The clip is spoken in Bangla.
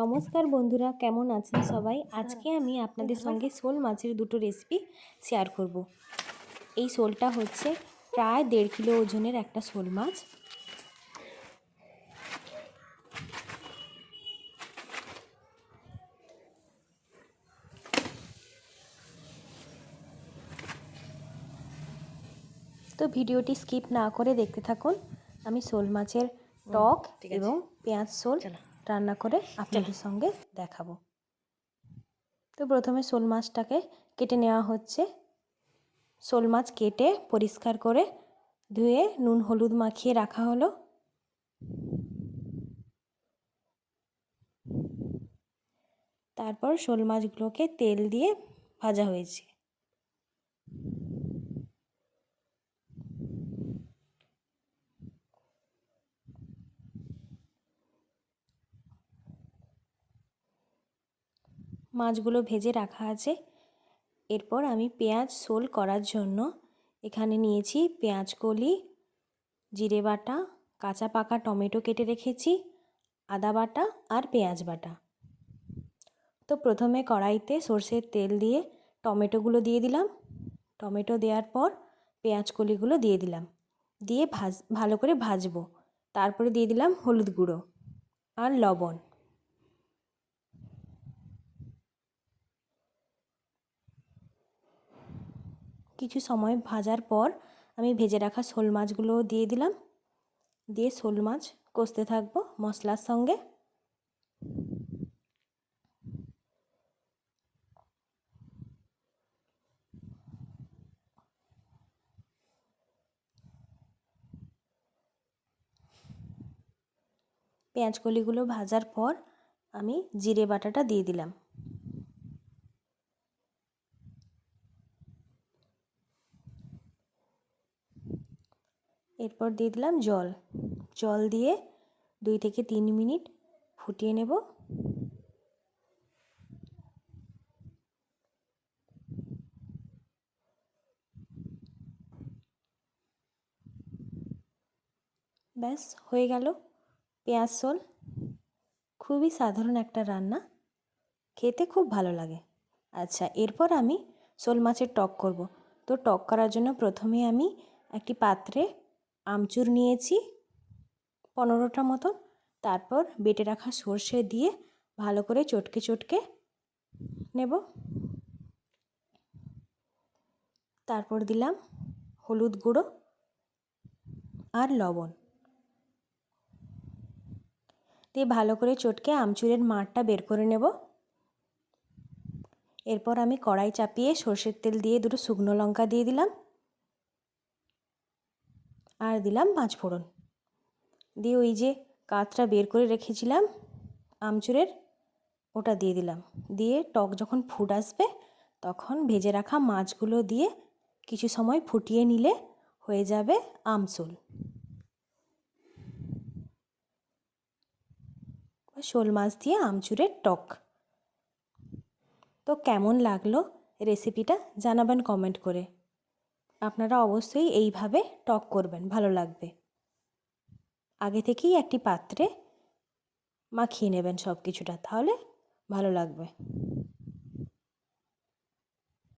নমস্কার বন্ধুরা, কেমন আছেন সবাই? আজকে আমি আপনাদের সঙ্গে শোল মাছের দুটো রেসিপি শেয়ার করব। এই শোলটা হচ্ছে প্রায় 1.5 কিলো ওজনের একটা শোল মাছ। তো ভিডিওটি স্কিপ না করে দেখতে থাকুন। আমি শোল মাছের টক এবং পেঁয়াজ শোল রান্না করে আপনাদের সঙ্গে দেখাবো। তো প্রথমে শোল মাছটাকে কেটে নেওয়া হচ্ছে। শোল মাছ কেটে পরিষ্কার করে ধুয়ে নুন হলুদ মাখিয়ে রাখা হলো। তারপর শোল মাছগুলোকে তেল দিয়ে ভাজা হয়েছে। মাছগুলো ভেজে রাখা আছে। এরপর আমি পেঁয়াজ শোল করার জন্য এখানে নিয়েছি পেঁয়াজ কলি, জিরে বাটা, কাঁচা পাকা টমেটো কেটে রেখেছি, আদা বাটা আর পেঁয়াজ বাটা। তো প্রথমে কড়াইতে সরষের তেল দিয়ে টমেটোগুলো দিয়ে দিলাম। টমেটো দেওয়ার পর পেঁয়াজ কলিগুলো দিয়ে দিলাম, দিয়ে ভালো করে ভাজবো। তারপরে দিয়ে দিলাম হলুদ গুঁড়ো আর লবণ। কিছু সময় ভাজার পর আমি ভেজে রাখা শোল মাছগুলো দিয়ে দিলাম, দিয়ে শোল মাছ কষতে থাকবো মশলার সঙ্গে। পেঁয়াজ কলিগুলো ভাজার পর আমি জিরে বাটাটা দিয়ে দিলাম। এরপর দিয়ে দিলাম জল। জল দিয়ে 2 থেকে 3 মিনিট ফুটিয়ে নেব। ব্যাস হয়ে গেল পেঁয়াজ শোল। খুবই সাধারণ একটা রান্না, খেতে খুব ভালো লাগে। আচ্ছা, এরপর আমি শোল মাছের টক করব। তো টক করার জন্য প্রথমে আমি একটি পাত্রে আমচুর নিয়েছি 15টা মতন। তারপর বেটে রাখা সর্ষে দিয়ে ভালো করে চটকে চটকে নেব। তারপর দিলাম হলুদ গুঁড়ো আর লবণ দিয়ে ভালো করে চটকে আমচুরের মাড়টা বের করে নেব। এরপর আমি কড়াই চাপিয়ে সর্ষের তেল দিয়ে 2টো শুকনো লঙ্কা দিয়ে দিলাম আর দিলাম 5 ফোড়ন। দিয়ে ওই যে কাঁচটা বের করে রেখেছিলাম আমচুরের, ওটা দিয়ে দিলাম। দিয়ে টক যখন ফুট আসবে তখন ভেজে রাখা মাছগুলো দিয়ে কিছু সময় ফুটিয়ে নিলে হয়ে যাবে আমশোল। শোল মাছ দিয়ে আমচুরের টক। তো কেমন লাগলো রেসিপিটা জানাবেন কমেন্ট করে। আপনারা অবশ্যই এইভাবে টক করবেন, ভালো লাগবে। আগে থেকেই একটি পাত্রে মাখিয়ে নেবেন সব কিছুটা, তাহলে ভালো লাগবে।